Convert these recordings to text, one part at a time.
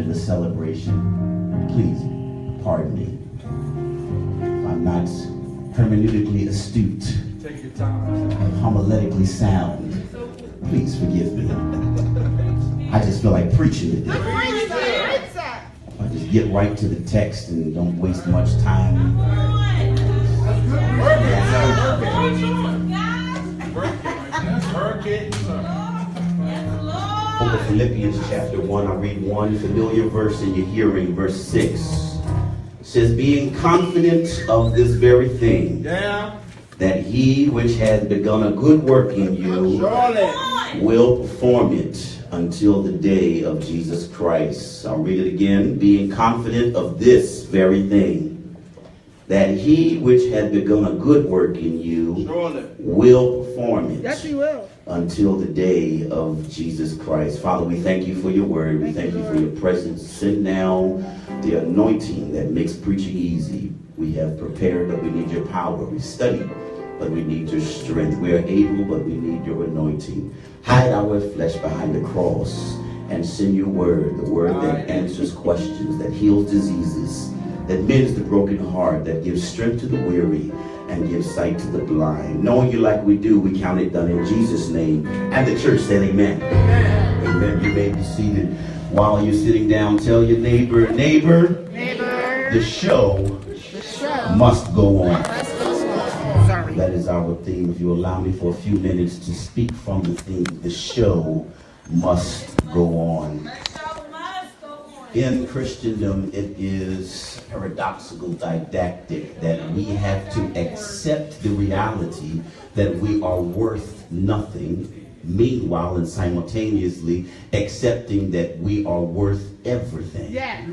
of the celebration. Please pardon me if I'm not hermeneutically astute, take your time, homiletically sound. Please forgive me. I just feel like preaching today. I just get right to the text and don't waste much time. Over Philippians chapter 1, I read one familiar verse in your hearing, verse 6. It says, being confident of this very thing, that he which has begun a good work in you will perform it until the day of Jesus Christ. I'll read it again. Being confident of this very thing, that he which has begun a good work in you will perform it. Yes, he will. Until the day of Jesus Christ. Father, we thank you for your word. We thank you for your presence. Send now the anointing that makes preaching easy. We have prepared, but we need your power. We study, but we need your strength. We are able, but we need your anointing. Hide our flesh behind the cross and send your word, the word that answers questions, that heals diseases, that mends the broken heart, that gives strength to the weary, and give sight to the blind. Knowing you like we do, we count it done in Jesus' name. And the church said amen. Amen. You may be seated. While you're sitting down, tell your neighbor, the show must go on. That is our theme. If you allow me for a few minutes to speak from the theme, the show must go on. In Christendom, it is paradoxical, didactic, that we have to accept the reality that we are worth nothing, meanwhile and simultaneously accepting that we are worth everything. Yeah.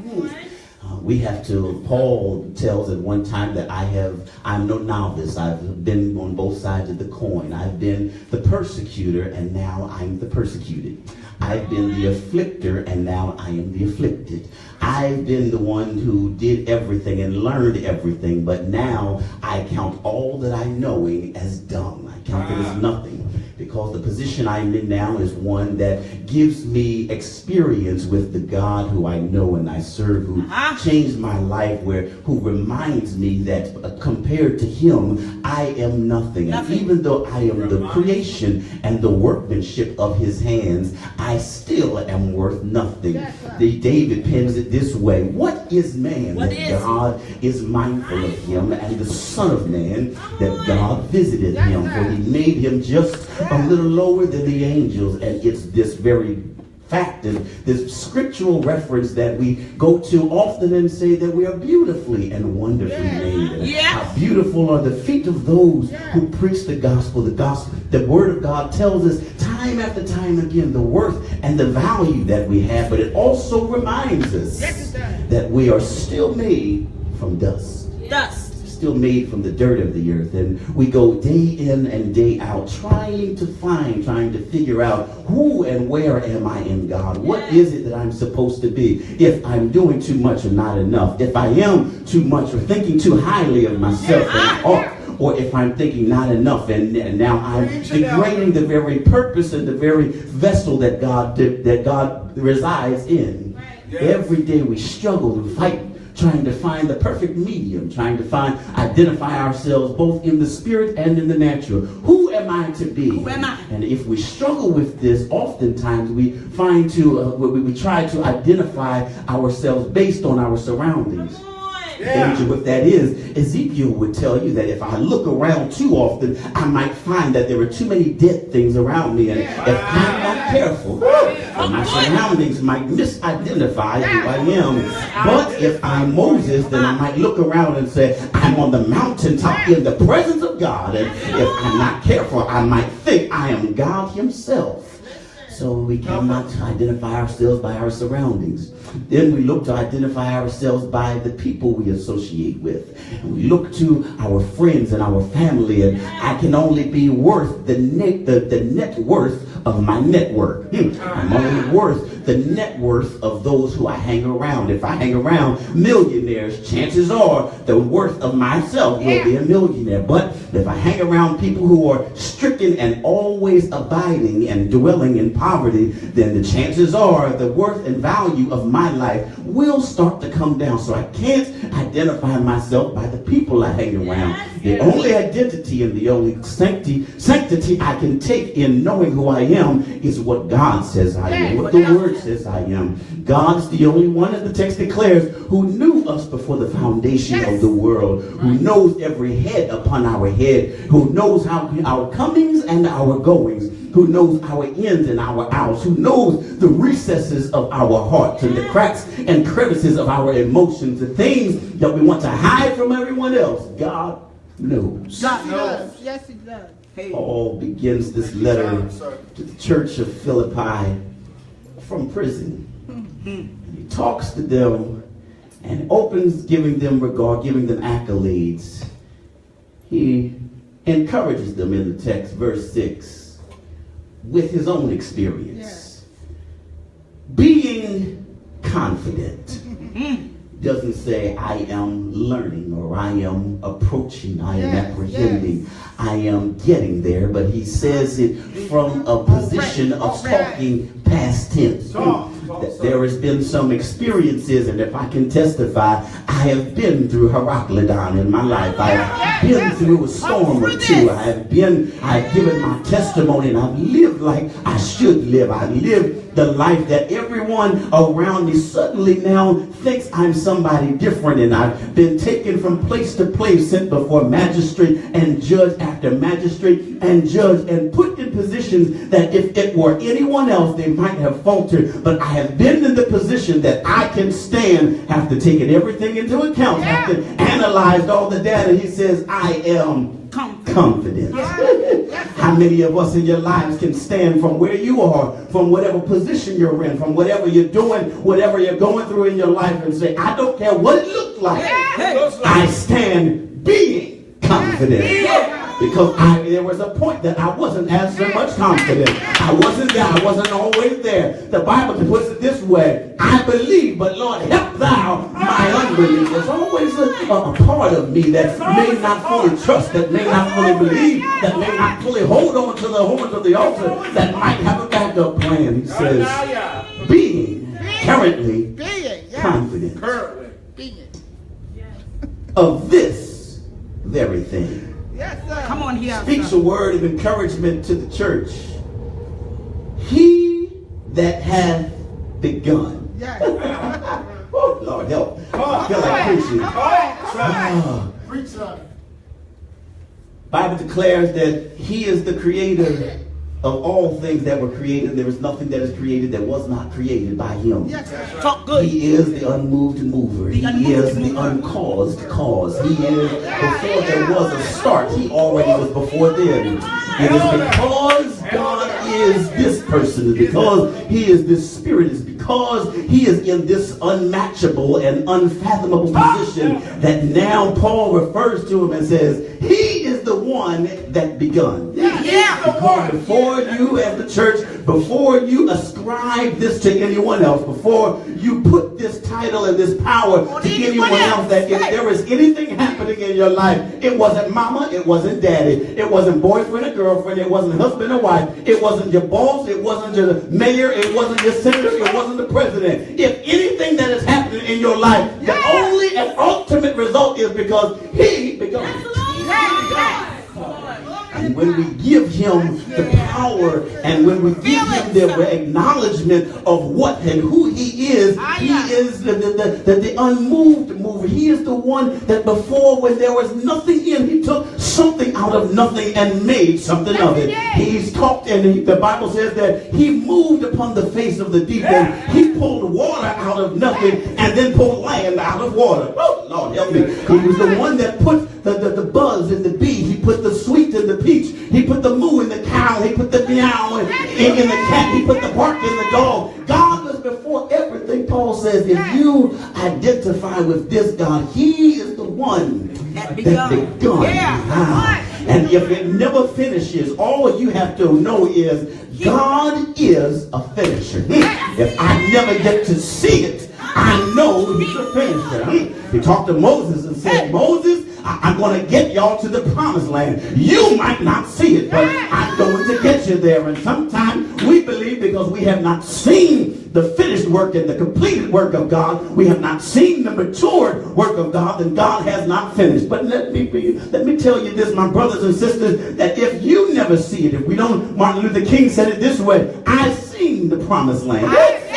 We have to, Paul tells at one time that I'm no novice. I've been on both sides of the coin. I've been the persecutor and now I'm the persecuted. I've been the afflictor and now I am the afflicted. I've been the one who did everything and learned everything, but now I count all that I knowing as dumb. I count it as nothing, because the position I'm in now is one that gives me experience with the God who I know and I serve, who changed my life, who reminds me that compared to him, I am nothing. And even though I am the creation and the workmanship of his hands, I still am worth nothing. David pens it this way: what is man that God is mindful of him, and the Son of Man that God visited him? For he made him just a little lower than the angels. And it's this very fact and this scriptural reference that we go to often and say that we are beautifully and wonderfully made. How beautiful are the feet of those who preach the gospel. The word of God tells us time after time again the worth and the value that we have, but it also reminds us that we are still made from dust. Still made from the dirt of the earth, and we go day in and day out trying to figure out who and where am I in God. What is it that I'm supposed to be? If I'm doing too much or not enough, if I am too much or thinking too highly of myself than I ought, or if I'm thinking not enough and now I'm degrading the very purpose and the very vessel that God resides in. Every day we struggle and fight, trying to find the perfect medium, trying to identify ourselves both in the spirit and in the natural. Who am I to be? Who am I? And if we struggle with this, oftentimes we we try to identify ourselves based on our surroundings. The danger with that is, Ezekiel would tell you that if I look around too often, I might find that there are too many dead things around me. And if I'm not careful, my surroundings might misidentify who I am. But if I'm Moses, then I might look around and say, I'm on the mountaintop in the presence of God. And if I'm not careful, I might think I am God himself. So we cannot identify ourselves by our surroundings. Then we look to identify ourselves by the people we associate with. And we look to our friends and our family, and I can only be worth the net worth of my network. I'm only worth the net worth of those who I hang around. If I hang around millionaires, chances are the worth of myself will be a millionaire. But if I hang around people who are stricken and always abiding and dwelling in poverty, then the chances are the worth and value of my life will start to come down. So I can't identify myself by the people I hang around. The only identity and the only sanctity I can take in knowing who I am is what God says I am, what the Word says I am. God's the only one, as the text declares, who knew us before the foundation of the world, who knows every head upon our head, who knows our comings and our goings, who knows our ins and our outs, who knows the recesses of our hearts and the cracks and crevices of our emotions, the things that we want to hide from everyone else. God knows. God knows. Yes, he does. Paul begins this letter to the church of Philippi from prison. He talks to them and opens giving them regard, giving them accolades. He encourages them in the text, verse 6, with his own experience. Being confident. Doesn't say I am learning or I am approaching, I am apprehending, I am getting there, but he says it from a position of talking past tense. There has been some experiences, and if I can testify, I have been through Heraclidon in my life. I have been through a storm or two. I have given my testimony, and I've lived like I should live. I lived the life that everyone around me suddenly now thinks I'm somebody different, and I've been taken from place to place, sent before magistrate and judge after magistrate and judge, and put in positions that if it were anyone else, they might have faltered. But I have been in the position that I can stand after taking everything into account, after analyzed all the data. He says, I am confident. How many of us in your lives can stand from where you are, from whatever position you're in, from whatever you're doing, whatever you're going through in your life, and say, I don't care what it looks like, I stand being confident. Because there was a point that I wasn't as much confident. I wasn't there. I wasn't always there. The Bible puts it this way: I believe, but Lord, help thou my unbelief. There's always a part of me that may not fully trust, that may not fully believe, that may not fully hold on to the horns of the altar, that might have a backup plan. He says, being currently confident of this very thing. Yes, sir. Come on here. Speaks a word of encouragement to the church. He that hath begun. Yes. Oh, Lord help. I feel like preaching. Bible declares that he is the creator of all things that were created. There is nothing that is created that was not created by him. Yes, talk good. He is the unmoved mover. He is the uncaused cause. He is, before there was a start, he already was before then. It is because God is this person, because he is this spirit, is because he is in this unmatchable and unfathomable position that now Paul refers to him and says, he is the one that begun. Because before you as the church, before you ascribe this to anyone else, before you put this title and this power to anyone else, that if there is anything happening in your life, it wasn't mama, it wasn't daddy, it wasn't boyfriend or girlfriend, it wasn't husband or wife, it wasn't your boss, it wasn't your mayor, it wasn't your senator, it wasn't the president. If anything that is happening in your life, the only and ultimate result is because he began. And when we give him the power, and when we give him the acknowledgement of what and who he is the unmoved mover. He is the one that before, when there was nothing in, he took something out of nothing and made something of it. He's talked, and the Bible says that he moved upon the face of the deep, and he pulled water out of nothing and then pulled land out of water. Oh, Lord help me. He was the one that put the buzz in the bee. He put the sweet in the peach. He put the moo in the cow. He put the meow in the cat. He put the bark in the dog. God was before everything. Paul says, if you identify with this God, he is the one that begun. And if it never finishes, all you have to know is God is a finisher. If I never get to see it, I know he's a finisher. He talked to Moses and said, Moses, I'm going to get y'all to the promised land. You might not see it, but I'm going to get you there. And sometimes we believe because we have not seen the finished work and the completed work of God, we have not seen the matured work of God, then God has not finished. But let me tell you this, my brothers and sisters, that if you never see it, if we don't, Martin Luther King said it this way, I've seen the promised land.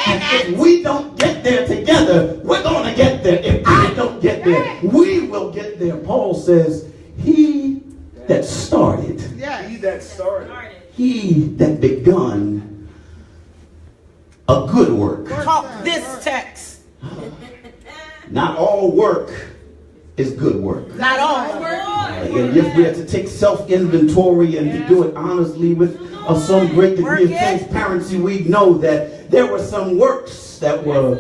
And if we don't get there together, we're going to get there. If I don't get there, we will get there. Paul says, he that started, he that begun a good work. Talk this text. Not all work is good work. Not all. And if we have to take self-inventory and to do it honestly with some great degree of transparency, we know that there were some works that were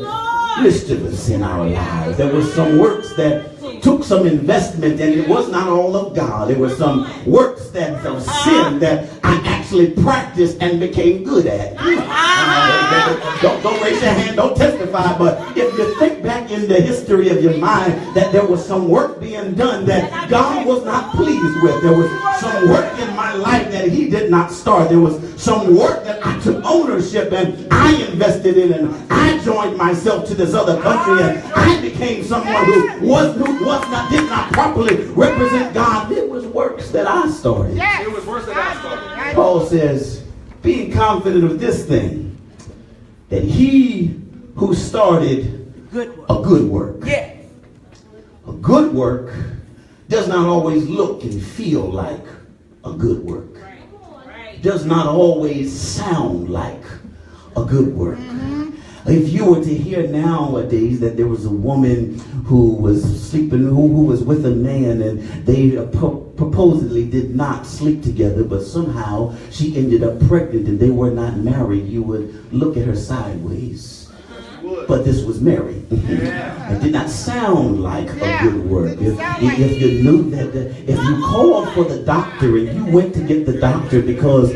mischievous in our lives. There were some works that took some investment, and it was not all of God. There were some works that of sin that I actually practiced and became good at. Don't raise your hand, don't testify, but if you think back in the history of your mind that there was some work being done that God was not pleased with. There was some work in my life that he did not start. There was some work that I took ownership and I invested in, and I joined myself to this other country, and I became someone who did not properly represent God. It was works that I started. It was works that I started. Paul says, being confident of this thing, that he who started a good work. A good work does not always look and feel like a good work. Does not always sound like a good work. If you were to hear nowadays that there was a woman who was sleeping, who was with a man, and they supposedly did not sleep together, but somehow she ended up pregnant and they were not married, you would look at her sideways. But this was married. It did not sound like a good work. If you knew that, if you called for the doctor and you went to get the doctor because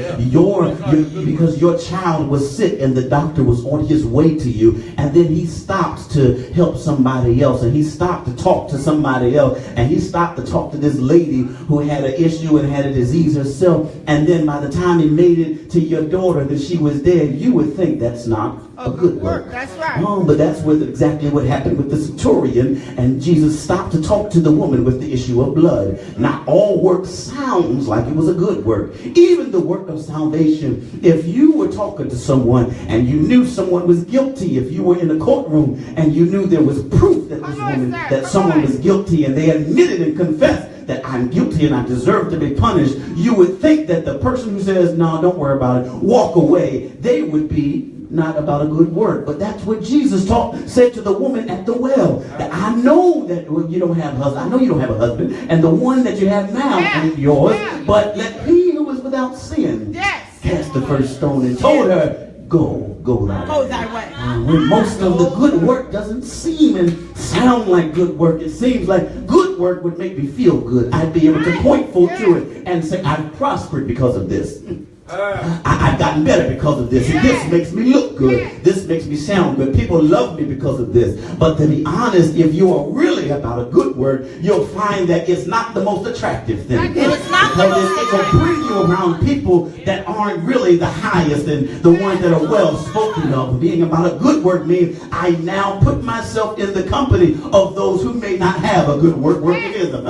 your child was sick and the doctor was on his way to you, and then he stopped to help somebody else, and he stopped to talk to somebody else, and he stopped to talk to this lady who had an issue and had a disease herself, and then by the time he made it to your daughter that she was dead, you would think that's not a good work. That's right. Oh, but that's exactly what happened with the centurion, and Jesus stopped to talk to the woman with the issue of blood. Not all work sounds like it was a good work. Even the work of salvation, if you were talking to someone and you knew someone was guilty, if you were in a courtroom and you knew there was proof that someone was guilty, and they admitted and confessed that I'm guilty and I deserve to be punished, you would think that the person who says, no, don't worry about it, walk away, they would be not about a good work. But that's what Jesus said to the woman at the well. That I know that you don't have a husband. I know you don't have a husband, and the one that you have now ain't yours. But let he who is without sin cast the first stone, and told her, go thy way. When most of the good work doesn't seem and sound like good work, it seems like good work would make me feel good. I'd be able to point full to it and say, I've prospered because of this. I've gotten better because of this. And this makes me look good. This makes me sound good. People love me because of this. But to be honest, if you are really about a good work, you'll find that it's not the most attractive thing. It's not because it will bring you around people that aren't really the highest and the ones that are well spoken of. Being about a good work means I now put myself in the company of those who may not have a good work working in them.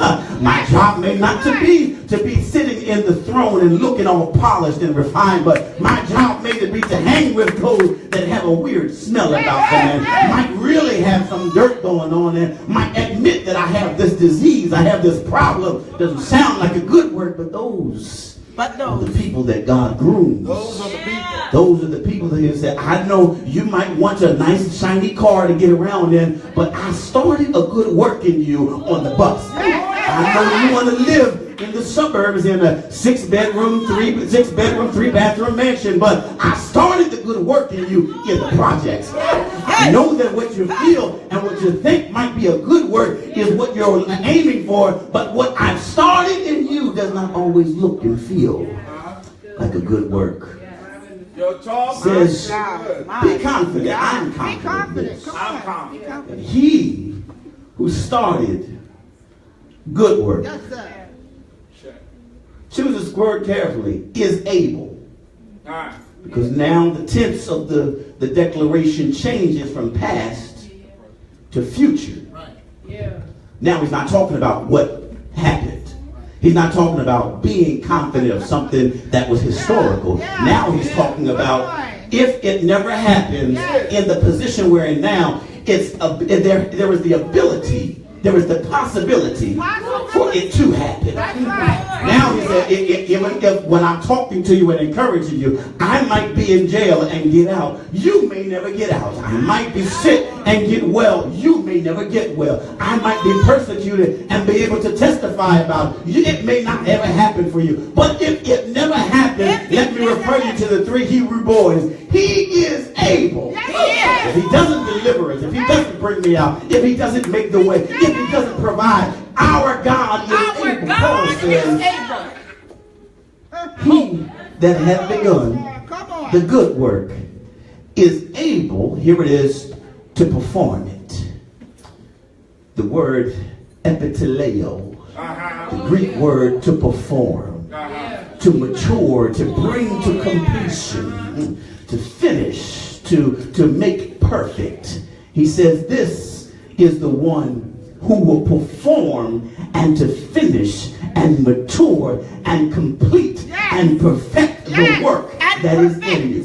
My job may not to be sitting in the throne and looking all polished and refined, but my job may be to hang with those that have a weird smell about them and might really have some dirt going on and might admit that I have this disease, I have this problem. Doesn't sound like a good work, but those are the people that God grooms. Those are the people. Those are the people that he said, I know you might want a nice shiny car to get around in, but I started a good work in you on the bus. I know you want to live in the suburbs in a six-bedroom, three-bathroom mansion, but I started the good work in you in the projects. I know that what you feel and what you think might be a good work is what you're aiming for, but what I've started in you does not always look and feel like a good work. Your talk says, good. be confident. I'm Be confident. confident. Come I'm on. confident. And he who started good work, Yes, sir. choose this word carefully, is able. All right. Because now the tense of the declaration changes from past to future. Now he's not talking about what happened. He's not talking about being confident of something that was historical. Now he's talking about if it never happened in the position we're in now, there is the ability, there is the possibility for it to happen. Now he said, even if when I'm talking to you and encouraging you, I might be in jail and get out. You may never get out. I might be sick and get well. You may never get well. I might be persecuted and be able to testify about it. It may not ever happen for you. But if it never happened, let me refer you to the 3 Hebrew boys. He is able. If he doesn't deliver us, if he doesn't bring me out, if he doesn't make the way, if he doesn't provide, our God is able. Paul says, he that hath begun Come on. the good work is able, here it is, to perform it. The word epiteleo, the Greek word to perform, to mature, to bring to completion, to finish, to make perfect. He says this is the one who will perform and to finish and mature and complete and perfect the work that is in you.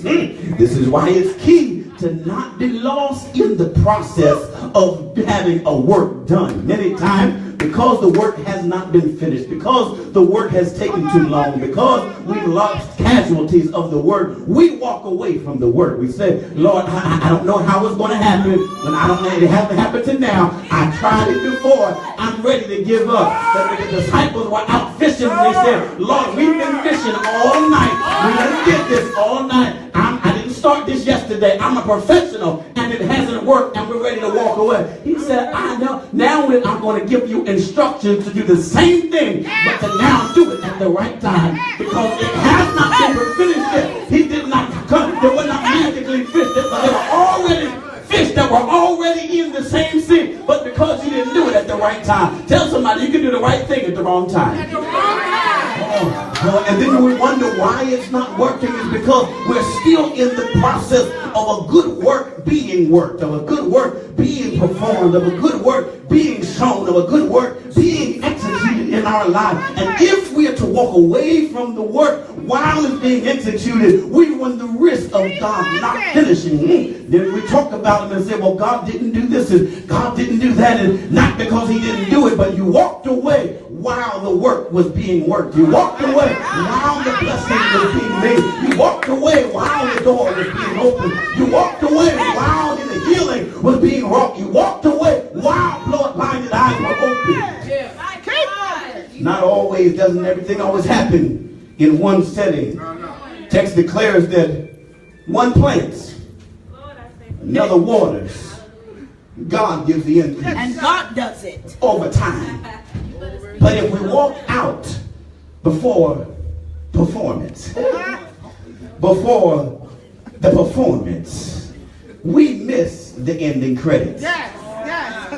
This is why it's key to not be lost in the process of having a work done. Many times, because the work has not been finished, because the work has taken too long, because we've lost casualties of the work, we walk away from the work. We say, Lord, I don't know how it's going to happen, and I don't know it hasn't happened to now. I tried it before. I'm ready to give up. But the disciples were out fishing, and they said, Lord, we've been fishing all night. We didn't get this all night. I didn't start this yesterday. I'm a professional, and it hasn't worked, and we're ready to walk away. He said, I know. Now I'm going to give you instructions to do the same thing, but to now do it at the right time, because it has not been finished yet. He did not come. They were not magically fished, but they were already fish that were already in the same sea, but because you didn't do it at the right time. Tell somebody you can do the right thing at the wrong time. And then we wonder why it's not working. Is because we're still in the process of a good work being worked, of a good work being performed, of a good work being shown, of a good work being executed in our life. And if we are to walk away from the work while it's being executed, we run the risk of God not finishing. Then we talk about it and say, well, God didn't do this and God didn't do that, and not because he didn't do it, but you walked away while the work was being worked. You walked away while the blessing was being made. You walked away while the door was being opened. You walked away while the healing was being wrought. You walked away while blinded eyes were open. Not always, doesn't everything always happen in one setting. Text declares that one plants, another waters. God gives the increase. And God does it. Over time. But if we walk out before performance, before the performance, we miss the ending credits. Yes, yes.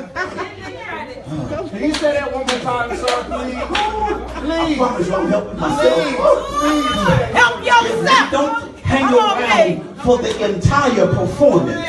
Can you say that one more time, sir, please? I promise you I'm helping myself. Help yourself. Don't hang around for the entire performance.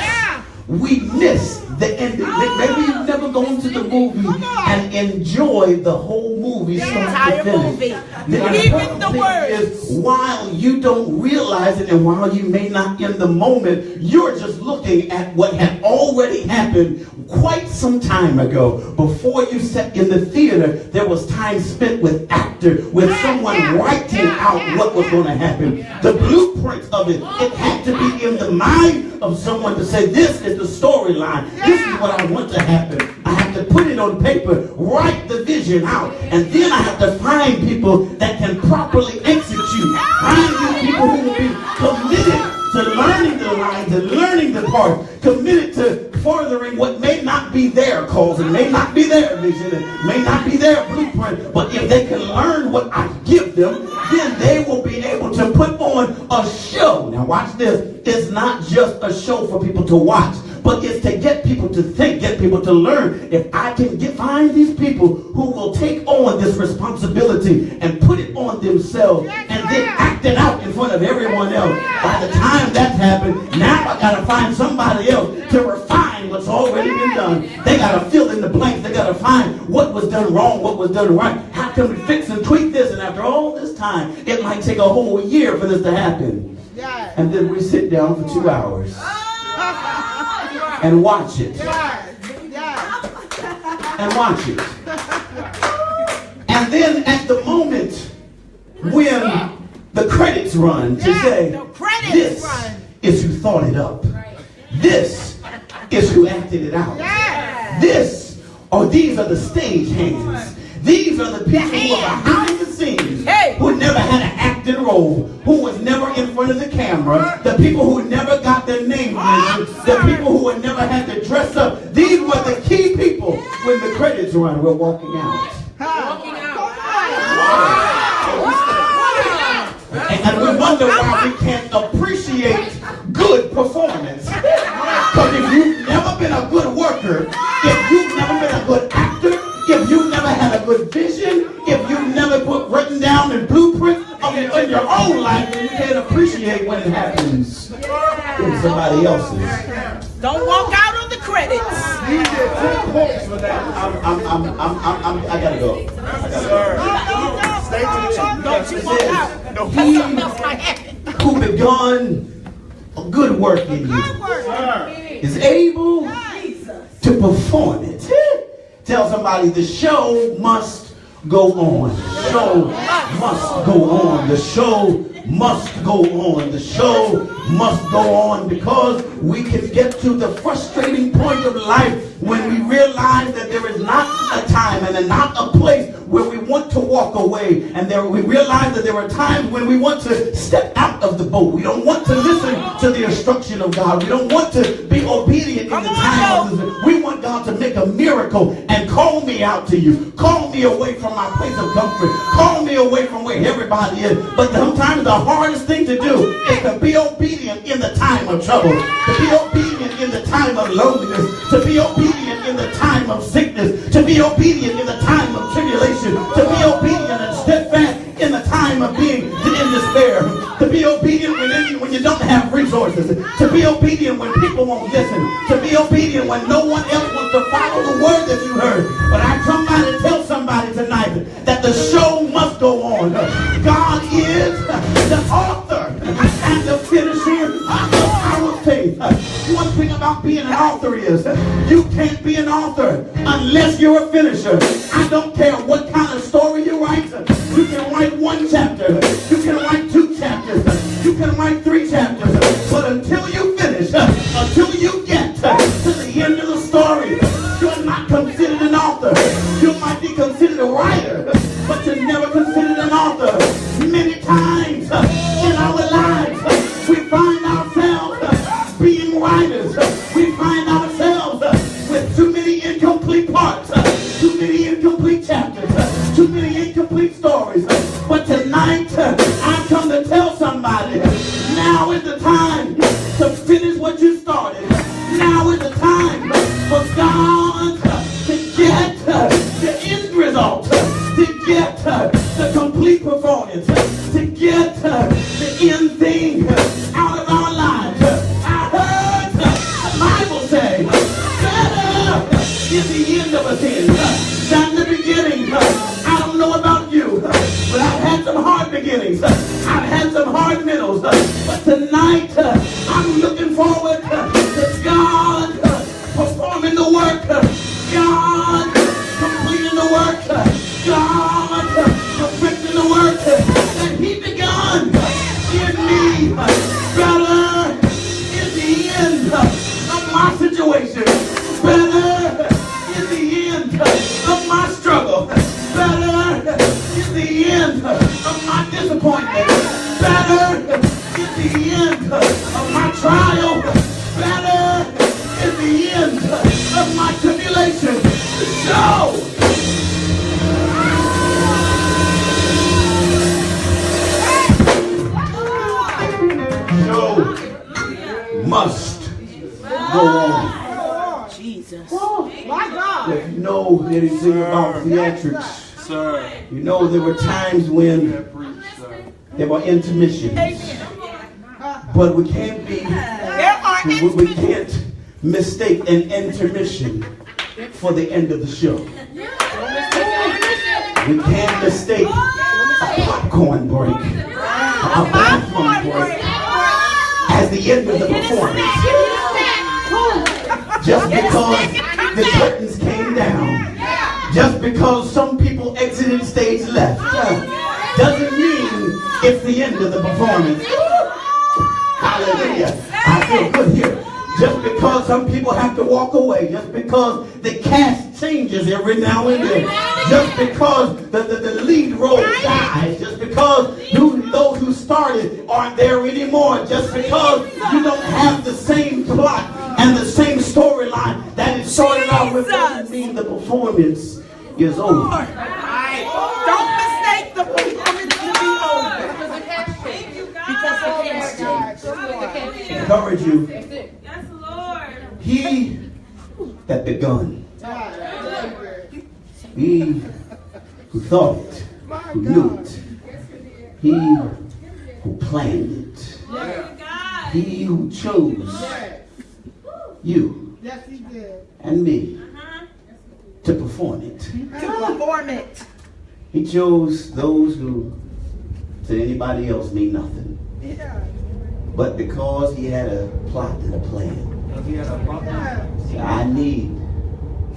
We miss the ending. Maybe you've never gone to the movie and enjoyed the whole movie start to finish. Even the words. While you don't realize it and while you may not in the moment, you're just looking at what had already happened quite some time ago. Before you sat in the theater, there was time spent with actor, with someone writing out what was going to happen. The blueprint of it, it had to be in the mind of someone to say, this is the storyline. This is what I want to happen. I have to put it on paper, write the vision out, and then I have to find people that can properly execute. Find you people who will be committed to learning the lines and learning the parts, committed to furthering what may not be their cause and may not be their vision and may not be their blueprint, but if they can learn what I give them, then and they will be able to put on a show. Now watch this. It's not just a show for people to watch, but it's to get people to think, get people to learn. If I can find these people who will take on this responsibility and put it on themselves and then act it out in front of everyone else, by the time that's happened, now I got to find somebody else to refine what's already been done. They got to fill in the blanks. They got to find what was done wrong, what was done right. How can we fix and tweak this? And after all this time, it might take a whole year for this to happen. And then we sit down for 2 hours and watch it. And watch it. And then at the moment when the credits run to say, this is who thought it up. This is who acted it out. These are the stage hands. These are the people who are behind the scenes, who never had an acting role, who was never in front of the camera, the people who never got their name mentioned, the people who had never had to dress up. These were the key people when the credits run. We're walking out. And we wonder why we can't appreciate good performance. Because if you've never been a good worker, if you've never been a good actor, if you've never had a good vision, if you've never written down in blueprints in your own life, then you can't appreciate when it happens in somebody else's. Don't walk out on the credits. You did 10 points for that. I gotta go. Stay to the Don't you walk out. No, Something else might happen. Who begun a good work in you is able to perform it. Tell somebody the show must go on. The show must go on. The show must go on. The show must go on, because we can get to the frustrating point of life when we realize that there is not a time and not a place where we want to walk away, and we realize that there are times when we want to step out of the boat. We don't want to listen to the instruction of God. We don't want to be obedient in the time of this. We want God to make a miracle and call me out to you. Call me away from my place of comfort. Call me away from where everybody is. But sometimes the hardest thing to do is to be obedient in the time of trouble, to be obedient in the time of loneliness, to be obedient in the time of sickness, to be obedient in the time of tribulation, to be obedient and steadfast in the time of being in despair, to be obedient when you don't have resources, to be obedient when people won't listen, to be obedient when no one else wants to follow the word that you heard. But I come by to tell somebody tonight that the show must go on. God is the author and the finisher of our faith. One thing about being an author is you can't be an author unless you're a finisher. I don't care what kind of story you write. You can write 1 chapter. You can write 2 chapters. You can write 3 chapters. But until you finish, until you get to the end of the story, you're not considered an author. You might be considered a writer, but you're never considered an author. Many times in our lives, we find ourselves being writers. We find ourselves with too many incomplete parts, too many incomplete chapters, too many incomplete stories. But tonight, I come to tell somebody, now is the time to finish what you started. Now is the time for God to get the end result, to get the complete performance, to get the end thing out of our lives. I heard the Bible say, better is the end of a thing than the beginning. I don't know about you, but I've had some hard beginnings. I've had some hard middles. But tonight, I'm looking forward to God performing the work, God completing the work, God perfecting the work that He begun in me. Better is the end of my situation. Better is the end of my struggle. Better is the end of my disappointment. Better is the end of my trial. Better is the end of my tribulation. So My God. If you know anything about theatrics, Sir. you know there were times when there were intermissions. But we can't we can't mistake an intermission for the end of the show. We can't mistake a popcorn break, a bathroom break as the end of the performance. Just because the curtains came down, just because some people exited stage left, doesn't mean it's the end of the performance. Hallelujah. I feel good here. Just because some people have to walk away, just because the cast changes every now and then, just because the lead role dies, just because those who started aren't there anymore, just because you don't have the same plot and the same storyline that it started out with, doesn't mean the performance is over. Don't mistake the performance to be over. Because the cast changed. Encourage you. He that begun, he who thought it, who knew it, he who planned it, he who chose you and me to perform it. To perform it. He chose those who to anybody else mean nothing. But because he had a plot and a plan, I need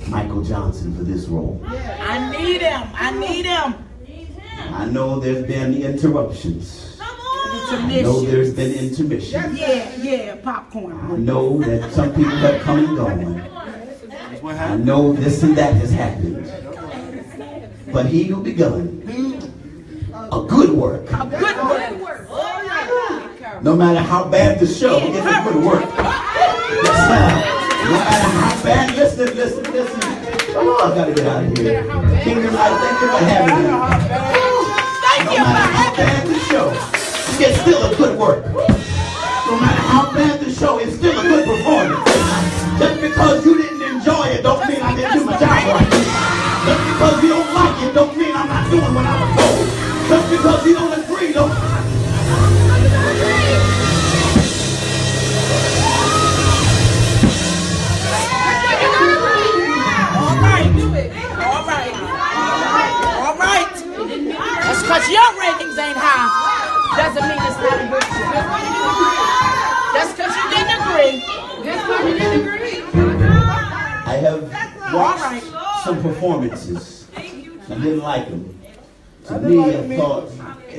Michael Johnson for this role. I need him. I need him. I know there's been interruptions. I know there's been intermission. Yeah, popcorn. I know that some people have come and gone. I know this and that has happened. But he who begun a good work, no matter how bad the show, it's a good work. No matter how bad, listen. Oh, I gotta get out of here. Kingdom Life, thank you for having me. No matter how bad the show, it's still a good work. No matter how bad the show, it's still a good performance. Just because you didn't enjoy it, don't mean I didn't do my job right. Just because you don't like it, don't mean I'm not doing what I was told. Just because you don't agree, don't. That's because your ratings ain't high. Doesn't mean it's not a good show. That's because you didn't agree. That's because you didn't agree. I have watched some performances. I didn't like them. To me, I thought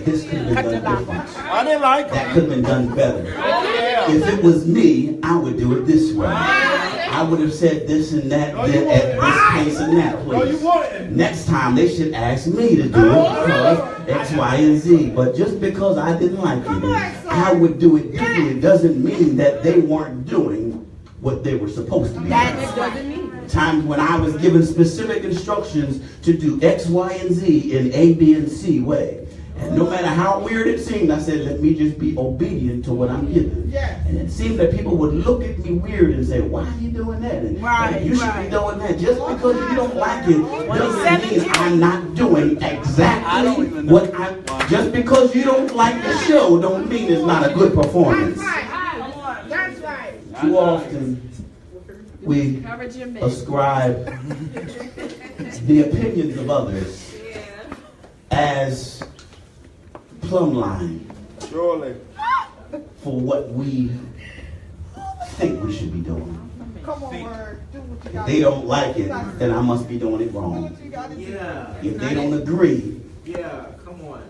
this could have been done different. I didn't like it. That could have been done better. If it was me, I would do it this way. I would have said this and that, at this place and that place. Next time they should ask me to do it because X, Y, and Z. But just because I didn't like it, I would do it differently doesn't mean that they weren't doing what they were supposed to be doing. Times when I was given specific instructions to do X, Y, and Z in A, B, and C way. And no matter how weird it seemed, I said, let me just be obedient to what I'm given. And it seemed that people would look at me weird and say, why are you doing that? And you should be doing that. Just because you don't like it doesn't mean I'm not doing exactly what I'm... Just because you don't like the show don't mean it's not a good performance. That's right. Too often, we ascribe the opinions of others as plumb line Surely. for what we think we should be doing. Come on, Word. Do what you If got they don't like it, then I must be doing it wrong. Yeah. If they don't agree, Yeah, come on.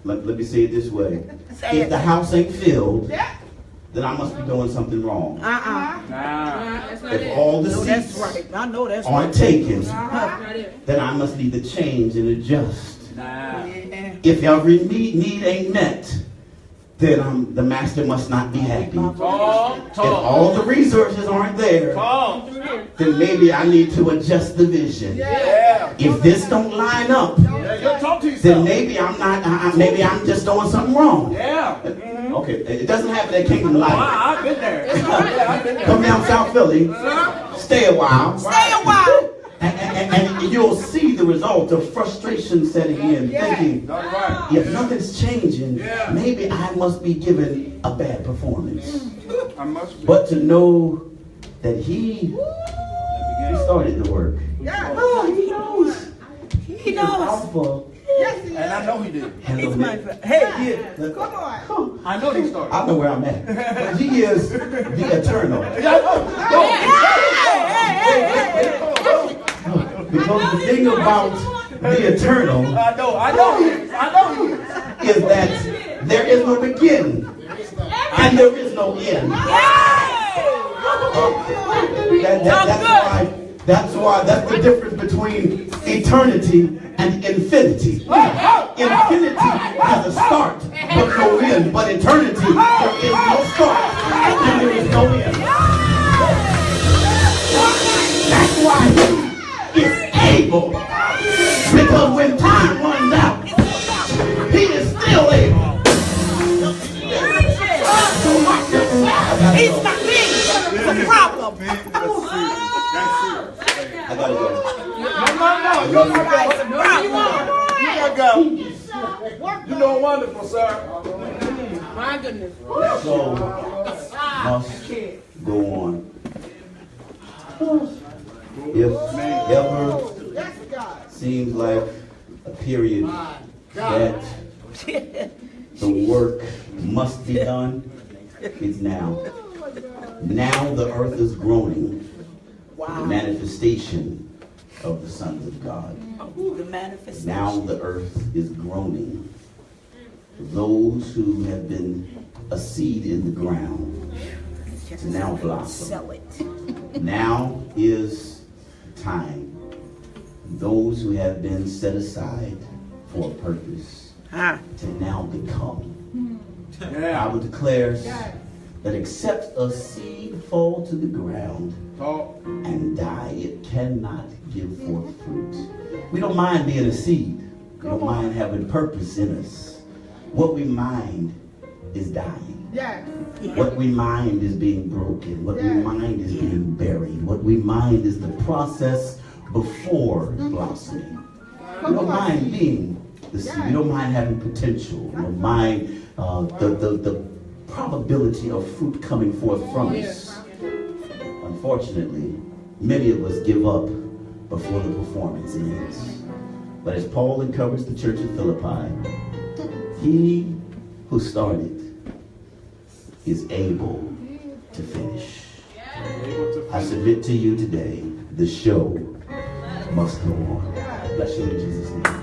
let me say it this way. If the house ain't filled, then I must be doing something wrong. If all the That's seats right. I know that's aren't taken, then I must need to change and adjust. If every need ain't met, then the master must not be happy. If all the resources aren't there, then maybe I need to adjust the vision. If this don't line up, then maybe I'm not. Maybe I'm just doing something wrong. Okay, it doesn't happen at Kingdom Life. I've been there. Yeah, I've been there. Come down South Philly, stay a while. Stay a while. And you'll see the result of frustration setting in, thinking, That's right. if nothing's changing, Yeah. maybe I must be given a bad performance. I must be. But to know that he started the work. Yeah. Oh, he knows. He knows. Powerful. And I know he did. Handle it. Hey, yeah. Come on. I know he started. I know where I'm at. But he is the eternal. Because the thing about the eternal I know he is. is that there is no beginning and there is no end. That's the difference between eternity and infinity. Infinity has a start but no end, but eternity there is no start and there is no end. That's why he is able, because when time runs out, he is still able. He's not me. It's a problem. I gotta go. No. You gotta go. You know wonderful, sir. My goodness. So must go on. If ever seems like a period that the work must be done, it's now. Now the earth is groaning. The manifestation of the sons of God. The manifestation. Now the earth is groaning. Those who have been a seed in the ground to now blossom. Sell it. Now is time. Those who have been set aside for a purpose to now become. The Bible declares that except a seed fall to the ground and die, it cannot give forth fruit. We don't mind being a seed. We don't mind having purpose in us. What we mind is dying. What we mind is being broken. What we mind is being buried. What we mind is the process before blossoming. We don't mind being the seed. We don't mind having potential. We don't mind the probability of fruit coming forth from us. Unfortunately, many of us give up before the performance ends. But as Paul encouraged the church at Philippi, he who started is able to finish. I submit to you today, the show must go on. Bless you in Jesus' name.